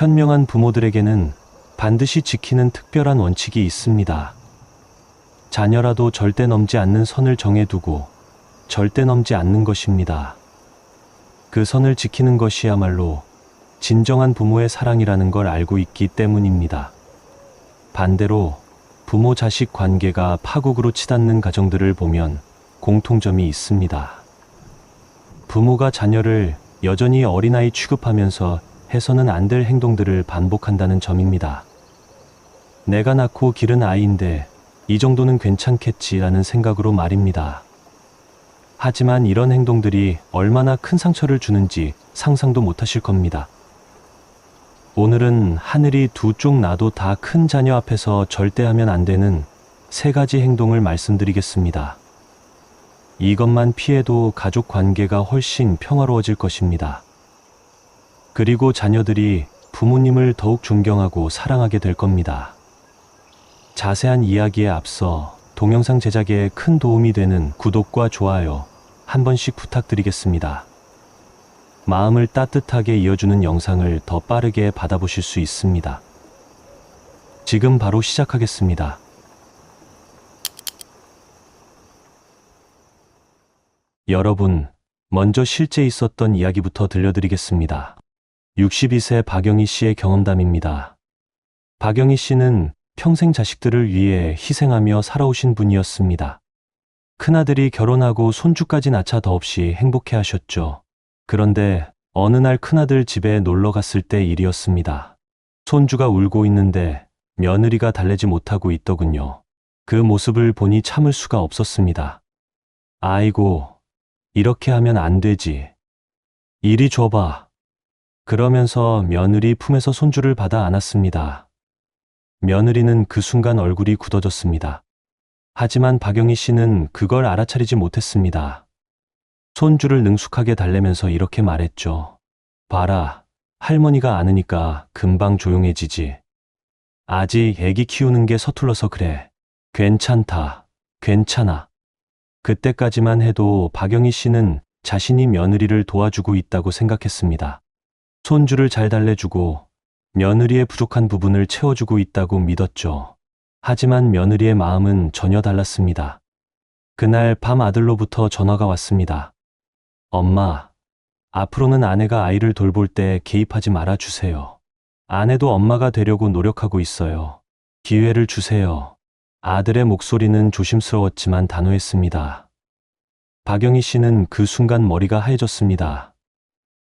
현명한 부모들에게는 반드시 지키는 특별한 원칙이 있습니다. 자녀라도 절대 넘지 않는 선을 정해두고 절대 넘지 않는 것입니다. 그 선을 지키는 것이야말로 진정한 부모의 사랑이라는 걸 알고 있기 때문입니다. 반대로 부모 자식 관계가 파국으로 치닫는 가정들을 보면 공통점이 있습니다. 부모가 자녀를 여전히 어린아이 취급하면서 해서는 안 될 행동들을 반복한다는 점입니다. 내가 낳고 기른 아이인데 이 정도는 괜찮겠지라는 생각으로 말입니다. 하지만 이런 행동들이 얼마나 큰 상처를 주는지 상상도 못하실 겁니다. 오늘은 하늘이 두 쪽 나도 다 큰 자녀 앞에서 절대 하면 안 되는 3가지 행동을 말씀드리겠습니다. 이것만 피해도 가족 관계가 훨씬 평화로워질 것입니다. 그리고 자녀들이 부모님을 더욱 존경하고 사랑하게 될 겁니다. 자세한 이야기에 앞서 동영상 제작에 큰 도움이 되는 구독과 좋아요 한 번씩 부탁드리겠습니다. 마음을 따뜻하게 이어주는 영상을 더 빠르게 받아보실 수 있습니다. 지금 바로 시작하겠습니다. 여러분, 먼저 실제 있었던 이야기부터 들려드리겠습니다. 62세 박영희 씨의 경험담입니다. 박영희 씨는 평생 자식들을 위해 희생하며 살아오신 분이었습니다. 큰아들이 결혼하고 손주까지 낳자 더없이 행복해하셨죠. 그런데 어느 날 큰아들 집에 놀러 갔을 때 일이었습니다. 손주가 울고 있는데 며느리가 달래지 못하고 있더군요. 그 모습을 보니 참을 수가 없었습니다. 아이고, 이렇게 하면 안 되지. 이리 줘봐. 그러면서 며느리 품에서 손주를 받아 안았습니다. 며느리는 그 순간 얼굴이 굳어졌습니다. 하지만 박영희 씨는 그걸 알아차리지 못했습니다. 손주를 능숙하게 달래면서 이렇게 말했죠. 봐라, 할머니가 안으니까 금방 조용해지지. 아직 애기 키우는 게 서툴러서 그래. 괜찮다. 괜찮아. 그때까지만 해도 박영희 씨는 자신이 며느리를 도와주고 있다고 생각했습니다. 손주를 잘 달래주고 며느리의 부족한 부분을 채워주고 있다고 믿었죠. 하지만 며느리의 마음은 전혀 달랐습니다. 그날 밤 아들로부터 전화가 왔습니다. 엄마, 앞으로는 아내가 아이를 돌볼 때 개입하지 말아주세요. 아내도 엄마가 되려고 노력하고 있어요. 기회를 주세요. 아들의 목소리는 조심스러웠지만 단호했습니다. 박영희 씨는 그 순간 머리가 하얘졌습니다.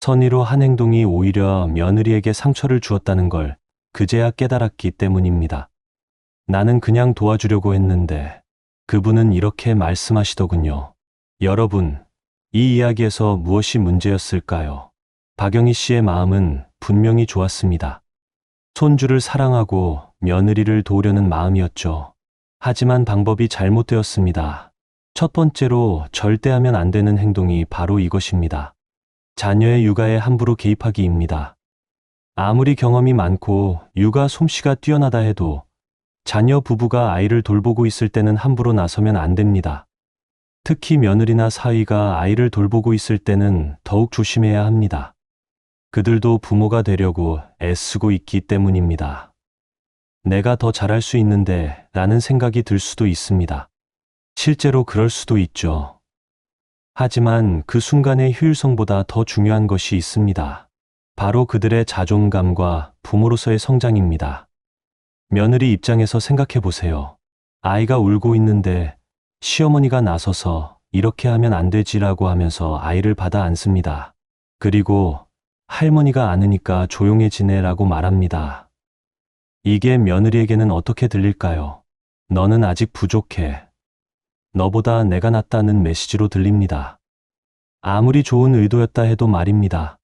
선의로 한 행동이 오히려 며느리에게 상처를 주었다는 걸 그제야 깨달았기 때문입니다. 나는 그냥 도와주려고 했는데 그분은 이렇게 말씀하시더군요. 여러분, 이 이야기에서 무엇이 문제였을까요? 박영희 씨의 마음은 분명히 좋았습니다. 손주를 사랑하고 며느리를 도우려는 마음이었죠. 하지만 방법이 잘못되었습니다. 첫 번째로 절대 하면 안 되는 행동이 바로 이것입니다. 자녀의 육아에 함부로 개입하기입니다. 아무리 경험이 많고 육아 솜씨가 뛰어나다 해도 자녀 부부가 아이를 돌보고 있을 때는 함부로 나서면 안 됩니다. 특히 며느리나 사위가 아이를 돌보고 있을 때는 더욱 조심해야 합니다. 그들도 부모가 되려고 애쓰고 있기 때문입니다. 내가 더 잘할 수 있는데 라는 생각이 들 수도 있습니다. 실제로 그럴 수도 있죠. 하지만 그 순간의 효율성보다 더 중요한 것이 있습니다. 바로 그들의 자존감과 부모로서의 성장입니다. 며느리 입장에서 생각해 보세요. 아이가 울고 있는데 시어머니가 나서서 이렇게 하면 안 되지라고 하면서 아이를 받아 안습니다. 그리고 할머니가 안으니까 조용해지네라고 말합니다. 이게 며느리에게는 어떻게 들릴까요? 너는 아직 부족해. 너보다 내가 낫다는 메시지로 들립니다. 아무리 좋은 의도였다 해도 말입니다.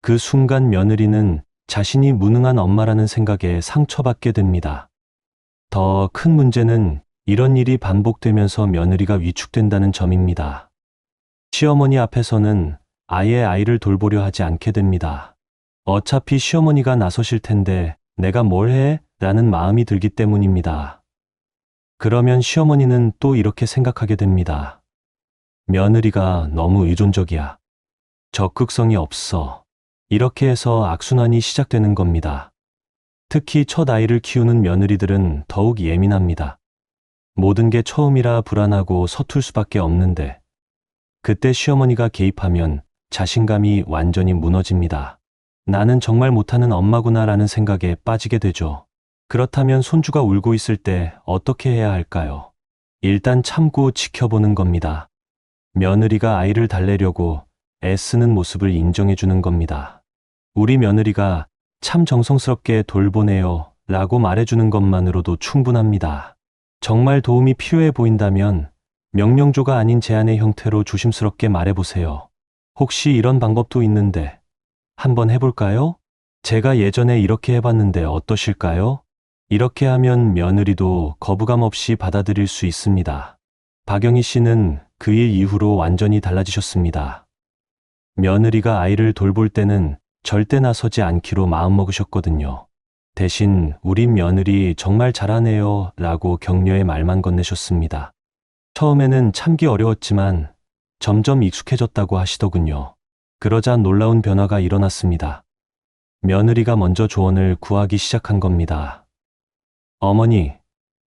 그 순간 며느리는 자신이 무능한 엄마라는 생각에 상처받게 됩니다. 더 큰 문제는 이런 일이 반복되면서 며느리가 위축된다는 점입니다. 시어머니 앞에서는 아예 아이를 돌보려 하지 않게 됩니다. 어차피 시어머니가 나서실 텐데 내가 뭘 해? 라는 마음이 들기 때문입니다. 그러면 시어머니는 또 이렇게 생각하게 됩니다. 며느리가 너무 의존적이야. 적극성이 없어. 이렇게 해서 악순환이 시작되는 겁니다. 특히 첫 아이를 키우는 며느리들은 더욱 예민합니다. 모든 게 처음이라 불안하고 서툴 수밖에 없는데 그때 시어머니가 개입하면 자신감이 완전히 무너집니다. 나는 정말 못하는 엄마구나라는 생각에 빠지게 되죠. 그렇다면 손주가 울고 있을 때 어떻게 해야 할까요? 일단 참고 지켜보는 겁니다. 며느리가 아이를 달래려고 애쓰는 모습을 인정해주는 겁니다. 우리 며느리가 참 정성스럽게 돌보네요 라고 말해주는 것만으로도 충분합니다. 정말 도움이 필요해 보인다면 명령조가 아닌 제안의 형태로 조심스럽게 말해보세요. 혹시 이런 방법도 있는데 한번 해볼까요? 제가 예전에 이렇게 해봤는데 어떠실까요? 이렇게 하면 며느리도 거부감 없이 받아들일 수 있습니다. 박영희 씨는 그 일 이후로 완전히 달라지셨습니다. 며느리가 아이를 돌볼 때는 절대 나서지 않기로 마음먹으셨거든요. 대신 우리 며느리 정말 잘하네요 라고 격려의 말만 건네셨습니다. 처음에는 참기 어려웠지만 점점 익숙해졌다고 하시더군요. 그러자 놀라운 변화가 일어났습니다. 며느리가 먼저 조언을 구하기 시작한 겁니다. 어머니,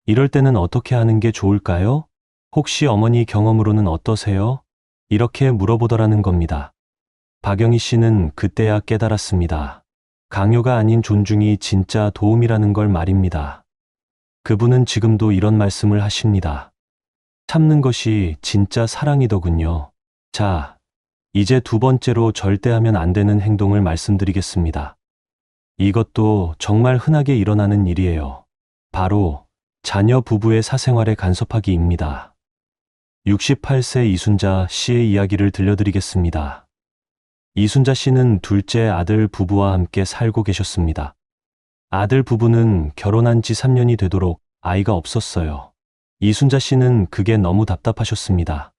이럴 때는 어떻게 하는 게 좋을까요? 혹시 어머니 경험으로는 어떠세요? 이렇게 물어보더라는 겁니다. 박영희 씨는 그때야 깨달았습니다. 강요가 아닌 존중이 진짜 도움이라는 걸 말입니다. 그분은 지금도 이런 말씀을 하십니다. 참는 것이 진짜 사랑이더군요. 자, 이제 두 번째로 절대 하면 안 되는 행동을 말씀드리겠습니다. 이것도 정말 흔하게 일어나는 일이에요. 바로 자녀 부부의 사생활에 간섭하기입니다. 68세 이순자 씨의 이야기를 들려드리겠습니다. 이순자 씨는 둘째 아들 부부와 함께 살고 계셨습니다. 아들 부부는 결혼한 지 3년이 되도록 아이가 없었어요. 이순자 씨는 그게 너무 답답하셨습니다.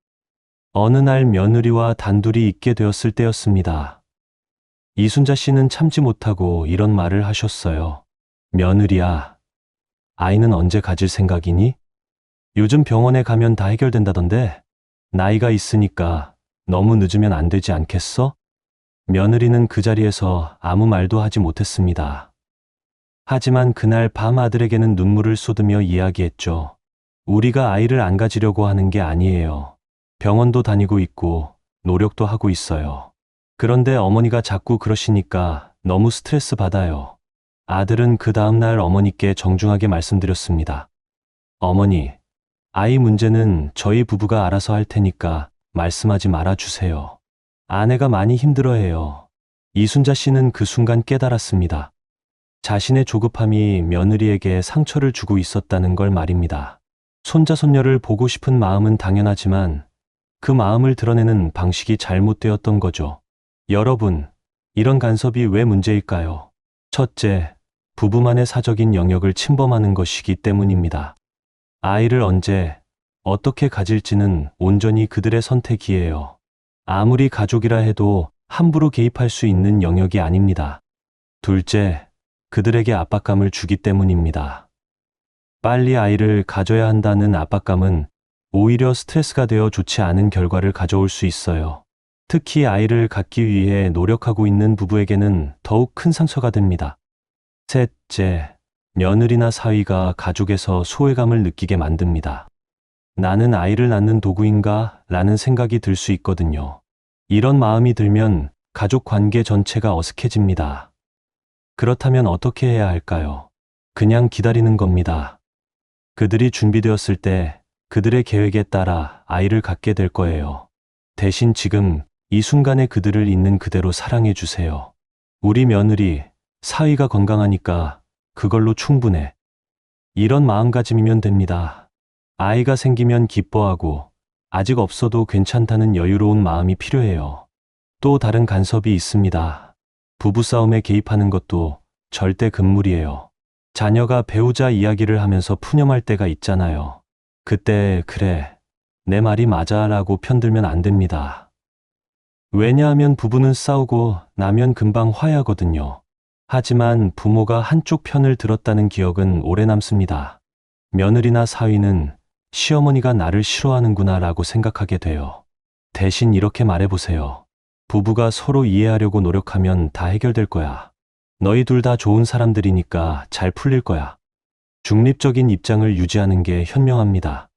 어느 날 며느리와 단둘이 있게 되었을 때였습니다. 이순자 씨는 참지 못하고 이런 말을 하셨어요. 며느리야, 아이는 언제 가질 생각이니? 요즘 병원에 가면 다 해결된다던데 나이가 있으니까 너무 늦으면 안 되지 않겠어? 며느리는 그 자리에서 아무 말도 하지 못했습니다. 하지만 그날 밤 아들에게는 눈물을 쏟으며 이야기했죠. 우리가 아이를 안 가지려고 하는 게 아니에요. 병원도 다니고 있고 노력도 하고 있어요. 그런데 어머니가 자꾸 그러시니까 너무 스트레스 받아요. 아들은 그 다음날 어머니께 정중하게 말씀드렸습니다. 어머니, 아이 문제는 저희 부부가 알아서 할 테니까 말씀하지 말아주세요. 아내가 많이 힘들어해요. 이순자 씨는 그 순간 깨달았습니다. 자신의 조급함이 며느리에게 상처를 주고 있었다는 걸 말입니다. 손자 손녀를 보고 싶은 마음은 당연하지만 그 마음을 드러내는 방식이 잘못되었던 거죠. 여러분, 이런 간섭이 왜 문제일까요? 첫째, 부부만의 사적인 영역을 침범하는 것이기 때문입니다. 아이를 언제, 어떻게 가질지는 온전히 그들의 선택이에요. 아무리 가족이라 해도 함부로 개입할 수 있는 영역이 아닙니다. 둘째, 그들에게 압박감을 주기 때문입니다. 빨리 아이를 가져야 한다는 압박감은 오히려 스트레스가 되어 좋지 않은 결과를 가져올 수 있어요. 특히 아이를 갖기 위해 노력하고 있는 부부에게는 더욱 큰 상처가 됩니다. 셋째, 며느리나 사위가 가족에서 소외감을 느끼게 만듭니다. 나는 아이를 낳는 도구인가? 라는 생각이 들 수 있거든요. 이런 마음이 들면 가족 관계 전체가 어색해집니다. 그렇다면 어떻게 해야 할까요? 그냥 기다리는 겁니다. 그들이 준비되었을 때 그들의 계획에 따라 아이를 갖게 될 거예요. 대신 지금 이 순간에 그들을 있는 그대로 사랑해 주세요. 우리 며느리, 사위가 건강하니까 그걸로 충분해. 이런 마음가짐이면 됩니다. 아이가 생기면 기뻐하고 아직 없어도 괜찮다는 여유로운 마음이 필요해요. 또 다른 간섭이 있습니다. 부부싸움에 개입하는 것도 절대 금물이에요. 자녀가 배우자 이야기를 하면서 푸념할 때가 있잖아요. 그때 그래, 내 말이 맞아 라고 편들면 안 됩니다. 왜냐하면 부부는 싸우고 나면 금방 화해하거든요. 하지만 부모가 한쪽 편을 들었다는 기억은 오래 남습니다. 며느리나 사위는 시어머니가 나를 싫어하는구나 라고 생각하게 돼요. 대신 이렇게 말해보세요. 부부가 서로 이해하려고 노력하면 다 해결될 거야. 너희 둘 다 좋은 사람들이니까 잘 풀릴 거야. 중립적인 입장을 유지하는 게 현명합니다.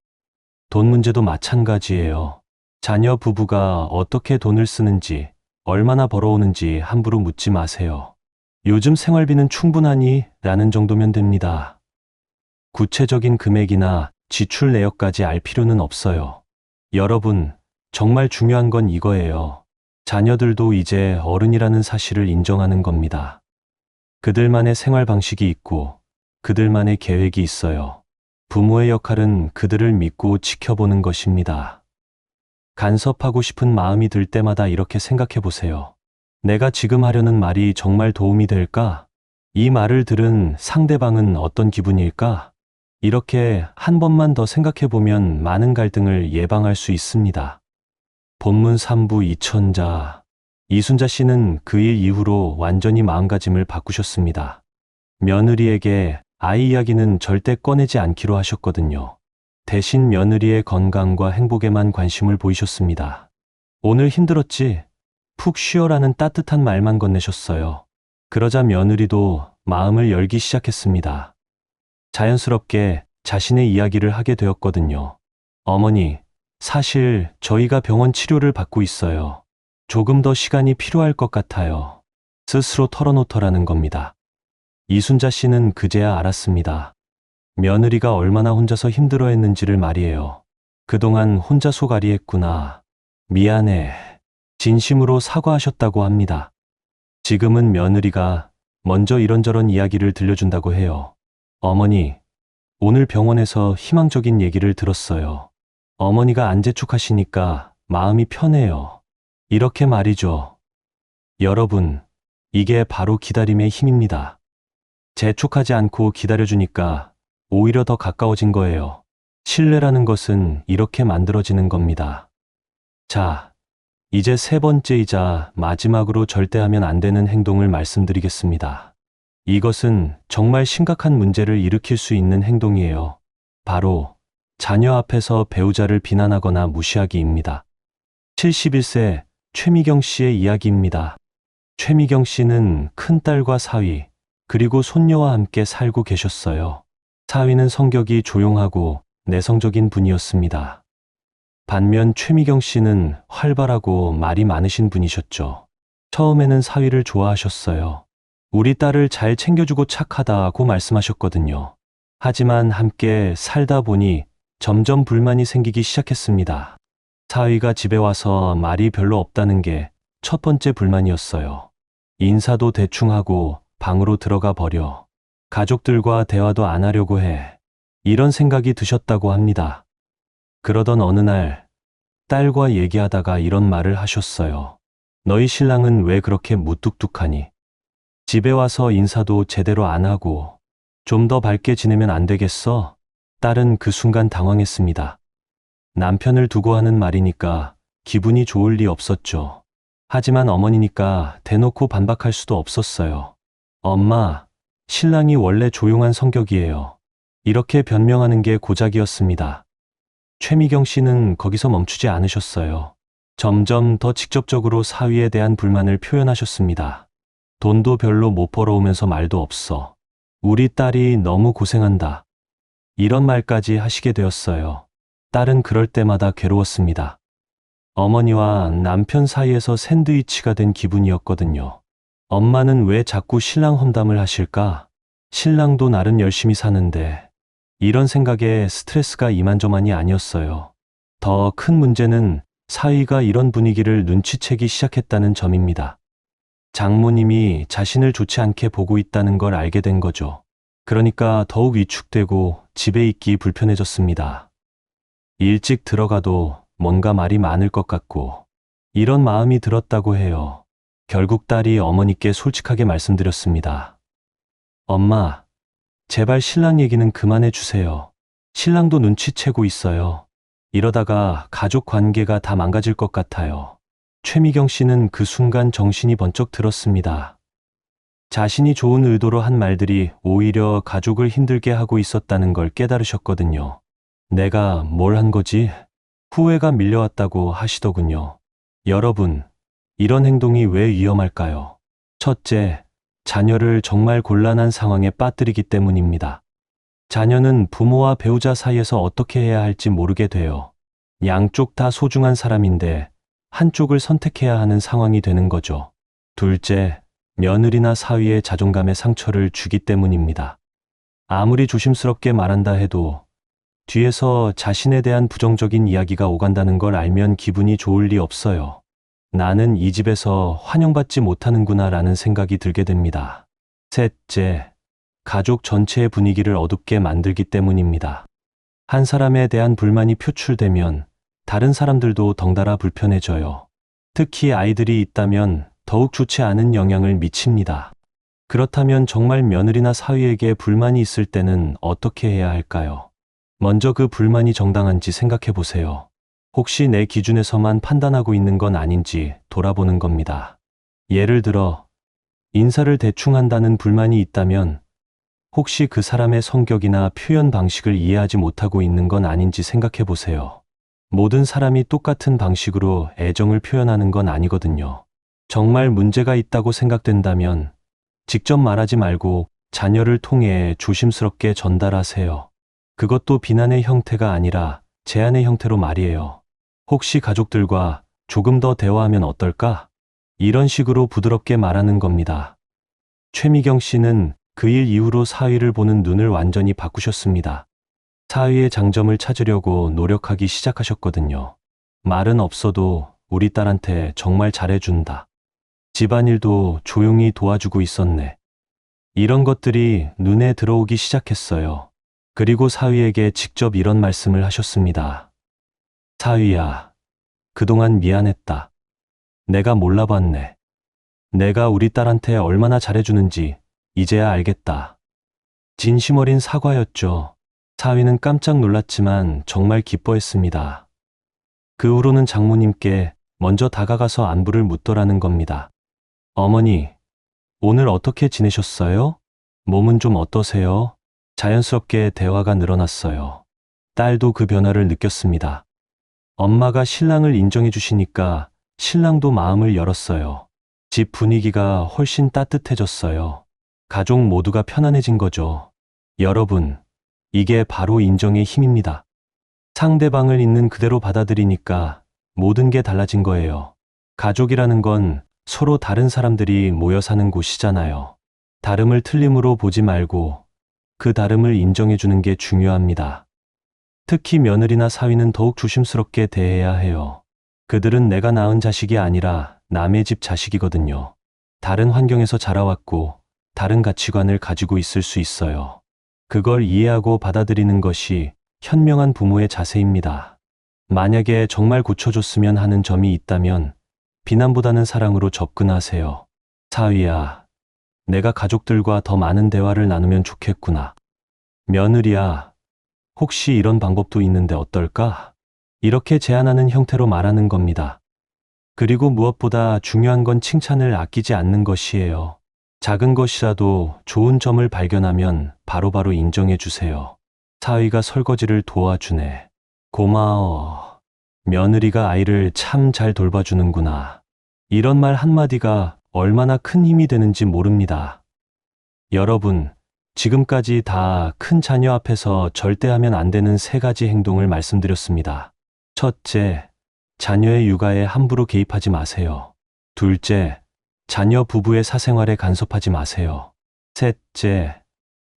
돈 문제도 마찬가지예요. 자녀 부부가 어떻게 돈을 쓰는지, 얼마나 벌어오는지 함부로 묻지 마세요. 요즘 생활비는 충분하니? 라는 정도면 됩니다. 구체적인 금액이나 지출 내역까지 알 필요는 없어요. 여러분, 정말 중요한 건 이거예요. 자녀들도 이제 어른이라는 사실을 인정하는 겁니다. 그들만의 생활 방식이 있고 그들만의 계획이 있어요. 부모의 역할은 그들을 믿고 지켜보는 것입니다. 간섭하고 싶은 마음이 들 때마다 이렇게 생각해 보세요. 내가 지금 하려는 말이 정말 도움이 될까? 이 말을 들은 상대방은 어떤 기분일까? 이렇게 한 번만 더 생각해 보면 많은 갈등을 예방할 수 있습니다. 본문 3부 이천자. 이순자 씨는 그 일 이후로 완전히 마음가짐을 바꾸셨습니다. 며느리에게 아이 이야기는 절대 꺼내지 않기로 하셨거든요. 대신 며느리의 건강과 행복에만 관심을 보이셨습니다. 오늘 힘들었지? 푹 쉬어라는 따뜻한 말만 건네셨어요. 그러자 며느리도 마음을 열기 시작했습니다. 자연스럽게 자신의 이야기를 하게 되었거든요. 어머니, 사실 저희가 병원 치료를 받고 있어요. 조금 더 시간이 필요할 것 같아요. 스스로 털어놓더라는 겁니다. 이순자 씨는 그제야 알았습니다. 며느리가 얼마나 혼자서 힘들어했는지를 말이에요. 그동안 혼자 속앓이했구나. 미안해. 진심으로 사과하셨다고 합니다. 지금은 며느리가 먼저 이런저런 이야기를 들려준다고 해요. 어머니, 오늘 병원에서 희망적인 얘기를 들었어요. 어머니가 안 재촉하시니까 마음이 편해요. 이렇게 말이죠. 여러분, 이게 바로 기다림의 힘입니다. 재촉하지 않고 기다려주니까 오히려 더 가까워진 거예요. 신뢰라는 것은 이렇게 만들어지는 겁니다. 자, 이제 세 번째이자 마지막으로 절대 하면 안 되는 행동을 말씀드리겠습니다. 이것은 정말 심각한 문제를 일으킬 수 있는 행동이에요. 바로 자녀 앞에서 배우자를 비난하거나 무시하기입니다. 71세 최미경 씨의 이야기입니다. 최미경 씨는 큰딸과 사위, 그리고 손녀와 함께 살고 계셨어요. 사위는 성격이 조용하고 내성적인 분이었습니다. 반면 최미경 씨는 활발하고 말이 많으신 분이셨죠. 처음에는 사위를 좋아하셨어요. 우리 딸을 잘 챙겨주고 착하다고 말씀하셨거든요. 하지만 함께 살다 보니 점점 불만이 생기기 시작했습니다. 사위가 집에 와서 말이 별로 없다는 게 첫 번째 불만이었어요. 인사도 대충 하고 방으로 들어가 버려. 가족들과 대화도 안 하려고 해. 이런 생각이 드셨다고 합니다. 그러던 어느 날 딸과 얘기하다가 이런 말을 하셨어요. 너희 신랑은 왜 그렇게 무뚝뚝하니? 집에 와서 인사도 제대로 안 하고 좀 더 밝게 지내면 안 되겠어? 딸은 그 순간 당황했습니다. 남편을 두고 하는 말이니까 기분이 좋을 리 없었죠. 하지만 어머니니까 대놓고 반박할 수도 없었어요. 엄마, 신랑이 원래 조용한 성격이에요. 이렇게 변명하는 게 고작이었습니다. 최미경 씨는 거기서 멈추지 않으셨어요. 점점 더 직접적으로 사위에 대한 불만을 표현하셨습니다. 돈도 별로 못 벌어오면서 말도 없어. 우리 딸이 너무 고생한다. 이런 말까지 하시게 되었어요. 딸은 그럴 때마다 괴로웠습니다. 어머니와 남편 사이에서 샌드위치가 된 기분이었거든요. 엄마는 왜 자꾸 신랑 험담을 하실까? 신랑도 나름 열심히 사는데. 이런 생각에 스트레스가 이만저만이 아니었어요. 더 큰 문제는 사위가 이런 분위기를 눈치채기 시작했다는 점입니다. 장모님이 자신을 좋지 않게 보고 있다는 걸 알게 된 거죠. 그러니까 더욱 위축되고 집에 있기 불편해졌습니다. 일찍 들어가도 뭔가 말이 많을 것 같고 이런 마음이 들었다고 해요. 결국 딸이 어머니께 솔직하게 말씀드렸습니다. 엄마, 제발 신랑 얘기는 그만해 주세요. 신랑도 눈치채고 있어요. 이러다가 가족 관계가 다 망가질 것 같아요. 최미경 씨는 그 순간 정신이 번쩍 들었습니다. 자신이 좋은 의도로 한 말들이 오히려 가족을 힘들게 하고 있었다는 걸 깨달으셨거든요. 내가 뭘 한 거지? 후회가 밀려왔다고 하시더군요. 여러분, 이런 행동이 왜 위험할까요? 첫째, 자녀를 정말 곤란한 상황에 빠뜨리기 때문입니다. 자녀는 부모와 배우자 사이에서 어떻게 해야 할지 모르게 돼요. 양쪽 다 소중한 사람인데 한쪽을 선택해야 하는 상황이 되는 거죠. 둘째, 며느리나 사위의 자존감에 상처를 주기 때문입니다. 아무리 조심스럽게 말한다 해도 뒤에서 자신에 대한 부정적인 이야기가 오간다는 걸 알면 기분이 좋을 리 없어요. 나는 이 집에서 환영받지 못하는구나 라는 생각이 들게 됩니다. 셋째, 가족 전체의 분위기를 어둡게 만들기 때문입니다. 한 사람에 대한 불만이 표출되면 다른 사람들도 덩달아 불편해져요. 특히 아이들이 있다면 더욱 좋지 않은 영향을 미칩니다. 그렇다면 정말 며느리나 사위에게 불만이 있을 때는 어떻게 해야 할까요? 먼저 그 불만이 정당한지 생각해 보세요. 혹시 내 기준에서만 판단하고 있는 건 아닌지 돌아보는 겁니다. 예를 들어, 인사를 대충 한다는 불만이 있다면 혹시 그 사람의 성격이나 표현 방식을 이해하지 못하고 있는 건 아닌지 생각해 보세요. 모든 사람이 똑같은 방식으로 애정을 표현하는 건 아니거든요. 정말 문제가 있다고 생각된다면 직접 말하지 말고 자녀를 통해 조심스럽게 전달하세요. 그것도 비난의 형태가 아니라 제안의 형태로 말이에요. 혹시 가족들과 조금 더 대화하면 어떨까? 이런 식으로 부드럽게 말하는 겁니다. 최미경 씨는 그 일 이후로 사위를 보는 눈을 완전히 바꾸셨습니다. 사위의 장점을 찾으려고 노력하기 시작하셨거든요. 말은 없어도 우리 딸한테 정말 잘해준다. 집안일도 조용히 도와주고 있었네. 이런 것들이 눈에 들어오기 시작했어요. 그리고 사위에게 직접 이런 말씀을 하셨습니다. 사위야, 그동안 미안했다. 내가 몰라봤네. 내가 우리 딸한테 얼마나 잘해주는지 이제야 알겠다. 진심 어린 사과였죠. 사위는 깜짝 놀랐지만 정말 기뻐했습니다. 그 후로는 장모님께 먼저 다가가서 안부를 묻더라는 겁니다. 어머니, 오늘 어떻게 지내셨어요? 몸은 좀 어떠세요? 자연스럽게 대화가 늘어났어요. 딸도 그 변화를 느꼈습니다. 엄마가 신랑을 인정해 주시니까 신랑도 마음을 열었어요. 집 분위기가 훨씬 따뜻해졌어요. 가족 모두가 편안해진 거죠. 여러분, 이게 바로 인정의 힘입니다. 상대방을 있는 그대로 받아들이니까 모든 게 달라진 거예요. 가족이라는 건 서로 다른 사람들이 모여 사는 곳이잖아요. 다름을 틀림으로 보지 말고 그 다름을 인정해 주는 게 중요합니다. 특히 며느리나 사위는 더욱 조심스럽게 대해야 해요. 그들은 내가 낳은 자식이 아니라 남의 집 자식이거든요. 다른 환경에서 자라왔고 다른 가치관을 가지고 있을 수 있어요. 그걸 이해하고 받아들이는 것이 현명한 부모의 자세입니다. 만약에 정말 고쳐줬으면 하는 점이 있다면 비난보다는 사랑으로 접근하세요. 사위야, 내가 가족들과 더 많은 대화를 나누면 좋겠구나. 며느리야, 혹시 이런 방법도 있는데 어떨까? 이렇게 제안하는 형태로 말하는 겁니다. 그리고 무엇보다 중요한 건 칭찬을 아끼지 않는 것이에요. 작은 것이라도 좋은 점을 발견하면 바로바로 인정해 주세요. 사위가 설거지를 도와주네. 고마워. 며느리가 아이를 참 잘 돌봐주는구나. 이런 말 한마디가 얼마나 큰 힘이 되는지 모릅니다. 여러분, 지금까지 다 큰 자녀 앞에서 절대 하면 안 되는 3가지 행동을 말씀드렸습니다. 첫째, 자녀의 육아에 함부로 개입하지 마세요. 둘째, 자녀 부부의 사생활에 간섭하지 마세요. 셋째,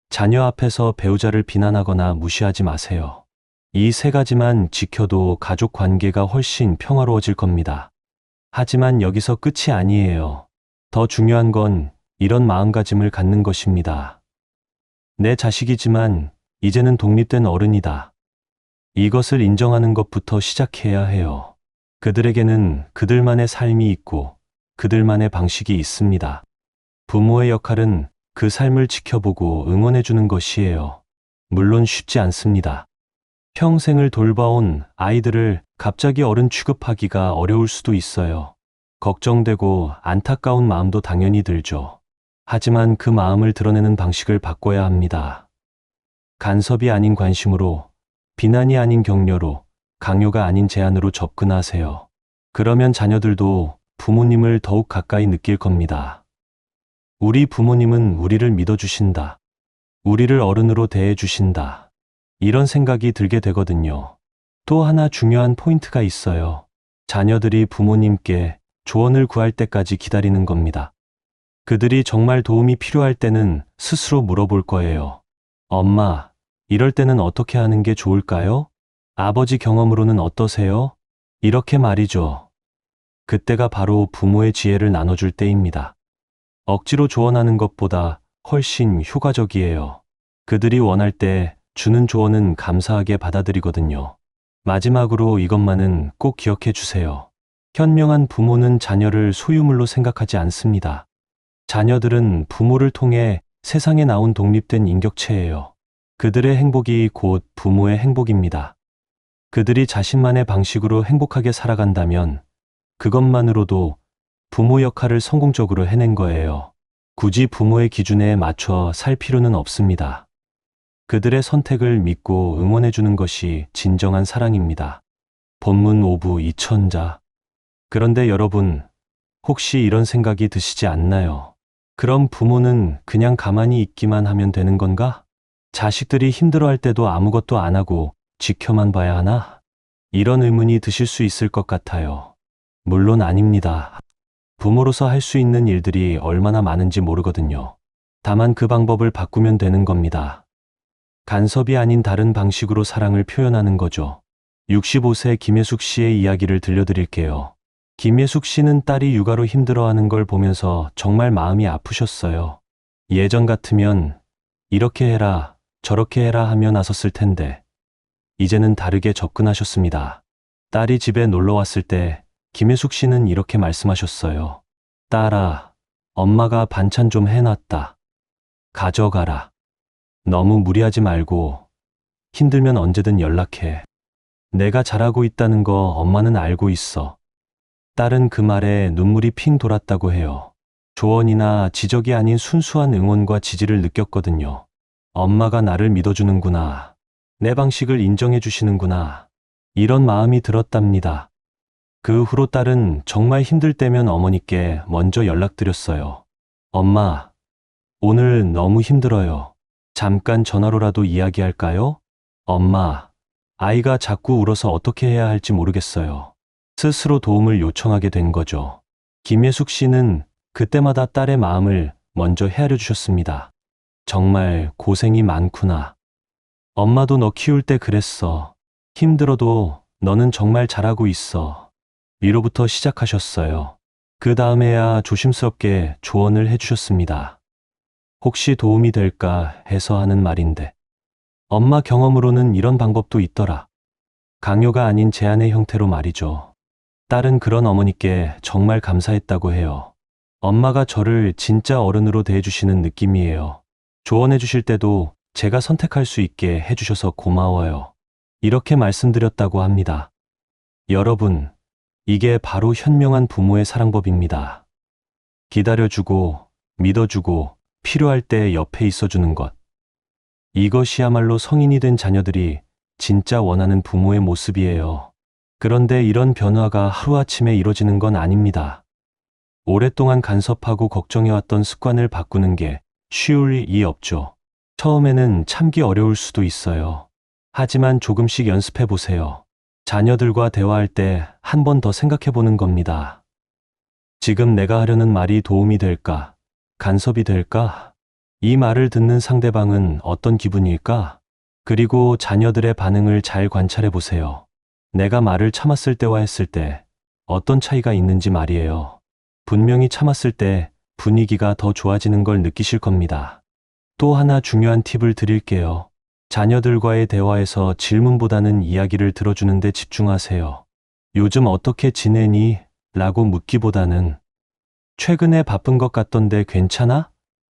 자녀 앞에서 배우자를 비난하거나 무시하지 마세요. 이 3가지만 지켜도 가족 관계가 훨씬 평화로워질 겁니다. 하지만 여기서 끝이 아니에요. 더 중요한 건 이런 마음가짐을 갖는 것입니다. 내 자식이지만 이제는 독립된 어른이다. 이것을 인정하는 것부터 시작해야 해요. 그들에게는 그들만의 삶이 있고 그들만의 방식이 있습니다. 부모의 역할은 그 삶을 지켜보고 응원해주는 것이에요. 물론 쉽지 않습니다. 평생을 돌봐온 아이들을 갑자기 어른 취급하기가 어려울 수도 있어요. 걱정되고 안타까운 마음도 당연히 들죠. 하지만 그 마음을 드러내는 방식을 바꿔야 합니다. 간섭이 아닌 관심으로, 비난이 아닌 격려로, 강요가 아닌 제안으로 접근하세요. 그러면 자녀들도 부모님을 더욱 가까이 느낄 겁니다. 우리 부모님은 우리를 믿어주신다. 우리를 어른으로 대해주신다. 이런 생각이 들게 되거든요. 또 하나 중요한 포인트가 있어요. 자녀들이 부모님께 조언을 구할 때까지 기다리는 겁니다. 그들이 정말 도움이 필요할 때는 스스로 물어볼 거예요. 엄마, 이럴 때는 어떻게 하는 게 좋을까요? 아버지 경험으로는 어떠세요? 이렇게 말이죠. 그때가 바로 부모의 지혜를 나눠줄 때입니다. 억지로 조언하는 것보다 훨씬 효과적이에요. 그들이 원할 때 주는 조언은 감사하게 받아들이거든요. 마지막으로 이것만은 꼭 기억해 주세요. 현명한 부모는 자녀를 소유물로 생각하지 않습니다. 자녀들은 부모를 통해 세상에 나온 독립된 인격체예요. 그들의 행복이 곧 부모의 행복입니다. 그들이 자신만의 방식으로 행복하게 살아간다면 그것만으로도 부모 역할을 성공적으로 해낸 거예요. 굳이 부모의 기준에 맞춰 살 필요는 없습니다. 그들의 선택을 믿고 응원해 주는 것이 진정한 사랑입니다. 본문 5부 이천자. 그런데 여러분, 혹시 이런 생각이 드시지 않나요? 그럼 부모는 그냥 가만히 있기만 하면 되는 건가? 자식들이 힘들어할 때도 아무것도 안 하고 지켜만 봐야 하나? 이런 의문이 드실 수 있을 것 같아요. 물론 아닙니다. 부모로서 할 수 있는 일들이 얼마나 많은지 모르거든요. 다만 그 방법을 바꾸면 되는 겁니다. 간섭이 아닌 다른 방식으로 사랑을 표현하는 거죠. 65세 김혜숙 씨의 이야기를 들려드릴게요. 김혜숙 씨는 딸이 육아로 힘들어하는 걸 보면서 정말 마음이 아프셨어요. 예전 같으면 이렇게 해라, 저렇게 해라 하며 나섰을 텐데 이제는 다르게 접근하셨습니다. 딸이 집에 놀러 왔을 때 김혜숙 씨는 이렇게 말씀하셨어요. 딸아, 엄마가 반찬 좀 해놨다. 가져가라. 너무 무리하지 말고 힘들면 언제든 연락해. 내가 잘하고 있다는 거 엄마는 알고 있어. 딸은 그 말에 눈물이 핑 돌았다고 해요. 조언이나 지적이 아닌 순수한 응원과 지지를 느꼈거든요. 엄마가 나를 믿어주는구나. 내 방식을 인정해 주시는구나. 이런 마음이 들었답니다. 그 후로 딸은 정말 힘들 때면 어머니께 먼저 연락드렸어요. 엄마, 오늘 너무 힘들어요. 잠깐 전화로라도 이야기할까요? 엄마, 아이가 자꾸 울어서 어떻게 해야 할지 모르겠어요. 스스로 도움을 요청하게 된 거죠. 김혜숙 씨는 그때마다 딸의 마음을 먼저 헤아려 주셨습니다. 정말 고생이 많구나. 엄마도 너 키울 때 그랬어. 힘들어도 너는 정말 잘하고 있어. 위로부터 시작하셨어요. 그 다음에야 조심스럽게 조언을 해주셨습니다. 혹시 도움이 될까 해서 하는 말인데. 엄마 경험으로는 이런 방법도 있더라. 강요가 아닌 제안의 형태로 말이죠. 딸은 그런 어머니께 정말 감사했다고 해요. 엄마가 저를 진짜 어른으로 대해주시는 느낌이에요. 조언해 주실 때도 제가 선택할 수 있게 해주셔서 고마워요. 이렇게 말씀드렸다고 합니다. 여러분, 이게 바로 현명한 부모의 사랑법입니다. 기다려주고, 믿어주고, 필요할 때 옆에 있어주는 것. 이것이야말로 성인이 된 자녀들이 진짜 원하는 부모의 모습이에요. 그런데 이런 변화가 하루아침에 이뤄지는 건 아닙니다. 오랫동안 간섭하고 걱정해왔던 습관을 바꾸는 게 쉬울 리 없죠. 처음에는 참기 어려울 수도 있어요. 하지만 조금씩 연습해 보세요. 자녀들과 대화할 때 한 번 더 생각해 보는 겁니다. 지금 내가 하려는 말이 도움이 될까? 간섭이 될까? 이 말을 듣는 상대방은 어떤 기분일까? 그리고 자녀들의 반응을 잘 관찰해 보세요. 내가 말을 참았을 때와 했을 때 어떤 차이가 있는지 말이에요. 분명히 참았을 때 분위기가 더 좋아지는 걸 느끼실 겁니다. 또 하나 중요한 팁을 드릴게요. 자녀들과의 대화에서 질문보다는 이야기를 들어주는 데 집중하세요. 요즘 어떻게 지내니? 라고 묻기보다는 최근에 바쁜 것 같던데 괜찮아?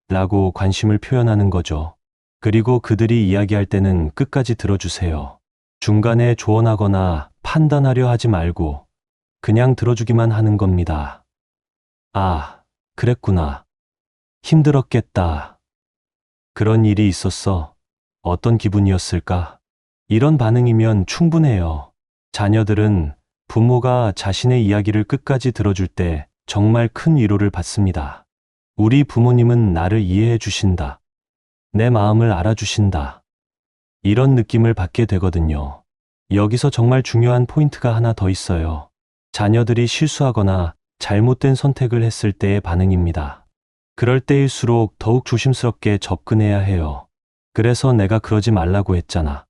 라고 관심을 표현하는 거죠. 그리고 그들이 이야기할 때는 끝까지 들어주세요. 중간에 조언하거나 판단하려 하지 말고 그냥 들어주기만 하는 겁니다. 아, 그랬구나. 힘들었겠다. 그런 일이 있었어. 어떤 기분이었을까? 이런 반응이면 충분해요. 자녀들은 부모가 자신의 이야기를 끝까지 들어줄 때 정말 큰 위로를 받습니다. 우리 부모님은 나를 이해해 주신다. 내 마음을 알아주신다. 이런 느낌을 받게 되거든요. 여기서 정말 중요한 포인트가 하나 더 있어요. 자녀들이 실수하거나 잘못된 선택을 했을 때의 반응입니다. 그럴 때일수록 더욱 조심스럽게 접근해야 해요. 그래서 내가 그러지 말라고 했잖아.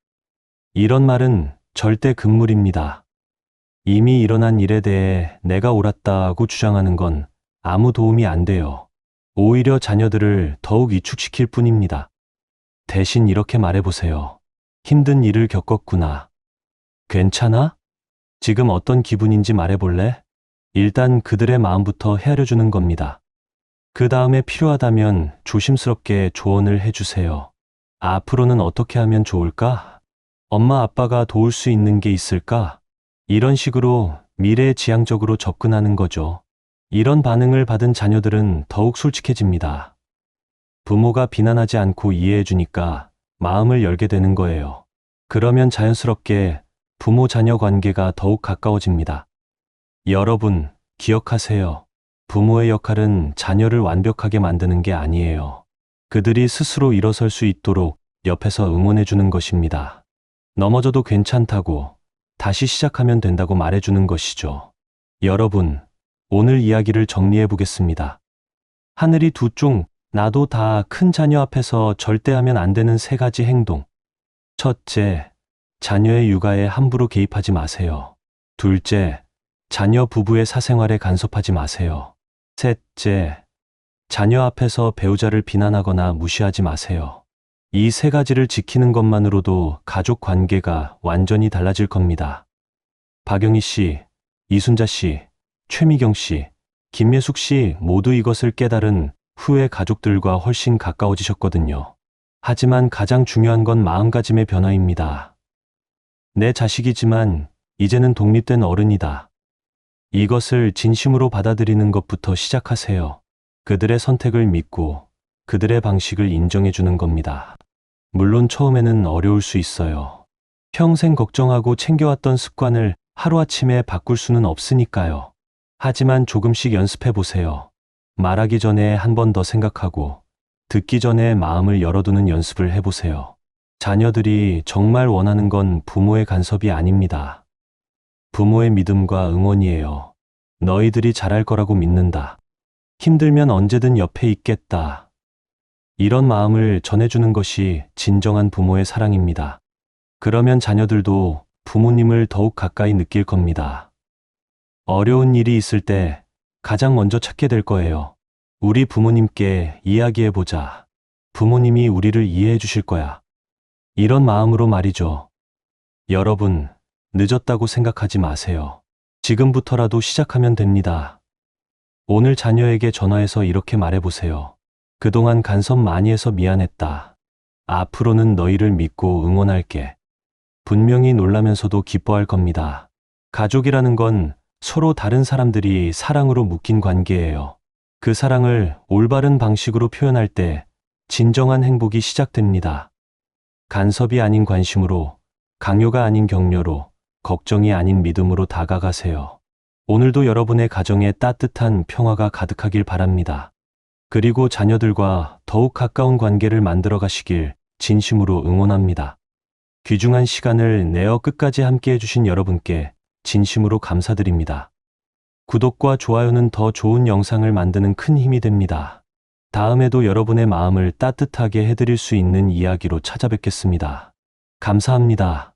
이런 말은 절대 금물입니다. 이미 일어난 일에 대해 내가 옳았다고 주장하는 건 아무 도움이 안 돼요. 오히려 자녀들을 더욱 위축시킬 뿐입니다. 대신 이렇게 말해보세요. 힘든 일을 겪었구나. 괜찮아? 지금 어떤 기분인지 말해볼래? 일단 그들의 마음부터 헤아려주는 겁니다. 그 다음에 필요하다면 조심스럽게 조언을 해주세요. 앞으로는 어떻게 하면 좋을까? 엄마 아빠가 도울 수 있는 게 있을까? 이런 식으로 미래지향적으로 접근하는 거죠. 이런 반응을 받은 자녀들은 더욱 솔직해집니다. 부모가 비난하지 않고 이해해주니까 마음을 열게 되는 거예요. 그러면 자연스럽게 부모-자녀 관계가 더욱 가까워집니다. 여러분, 기억하세요. 부모의 역할은 자녀를 완벽하게 만드는 게 아니에요. 그들이 스스로 일어설 수 있도록 옆에서 응원해주는 것입니다. 넘어져도 괜찮다고, 다시 시작하면 된다고 말해주는 것이죠. 여러분, 오늘 이야기를 정리해 보겠습니다. 하늘이 두 쪽, 나도 다 큰 자녀 앞에서 절대 하면 안 되는 3가지 행동. 첫째, 자녀의 육아에 함부로 개입하지 마세요. 둘째, 자녀 부부의 사생활에 간섭하지 마세요. 셋째, 자녀 앞에서 배우자를 비난하거나 무시하지 마세요. 이 3가지를 지키는 것만으로도 가족 관계가 완전히 달라질 겁니다. 박영희 씨, 이순자 씨, 최미경 씨, 김예숙 씨 모두 이것을 깨달은 후에 가족들과 훨씬 가까워지셨거든요. 하지만 가장 중요한 건 마음가짐의 변화입니다. 내 자식이지만 이제는 독립된 어른이다. 이것을 진심으로 받아들이는 것부터 시작하세요. 그들의 선택을 믿고 그들의 방식을 인정해 주는 겁니다. 물론 처음에는 어려울 수 있어요. 평생 걱정하고 챙겨왔던 습관을 하루아침에 바꿀 수는 없으니까요. 하지만 조금씩 연습해 보세요. 말하기 전에 한 번 더 생각하고 듣기 전에 마음을 열어두는 연습을 해보세요. 자녀들이 정말 원하는 건 부모의 간섭이 아닙니다. 부모의 믿음과 응원이에요. 너희들이 잘할 거라고 믿는다. 힘들면 언제든 옆에 있겠다. 이런 마음을 전해주는 것이 진정한 부모의 사랑입니다. 그러면 자녀들도 부모님을 더욱 가까이 느낄 겁니다. 어려운 일이 있을 때 가장 먼저 찾게 될 거예요. 우리 부모님께 이야기해보자. 부모님이 우리를 이해해 주실 거야. 이런 마음으로 말이죠. 여러분, 늦었다고 생각하지 마세요. 지금부터라도 시작하면 됩니다. 오늘 자녀에게 전화해서 이렇게 말해보세요. 그동안 간섭 많이 해서 미안했다. 앞으로는 너희를 믿고 응원할게. 분명히 놀라면서도 기뻐할 겁니다. 가족이라는 건 서로 다른 사람들이 사랑으로 묶인 관계예요. 그 사랑을 올바른 방식으로 표현할 때 진정한 행복이 시작됩니다. 간섭이 아닌 관심으로, 강요가 아닌 격려로, 걱정이 아닌 믿음으로 다가가세요. 오늘도 여러분의 가정에 따뜻한 평화가 가득하길 바랍니다. 그리고 자녀들과 더욱 가까운 관계를 만들어 가시길 진심으로 응원합니다. 귀중한 시간을 내어 끝까지 함께 해주신 여러분께 진심으로 감사드립니다. 구독과 좋아요는 더 좋은 영상을 만드는 큰 힘이 됩니다. 다음에도 여러분의 마음을 따뜻하게 해드릴 수 있는 이야기로 찾아뵙겠습니다. 감사합니다.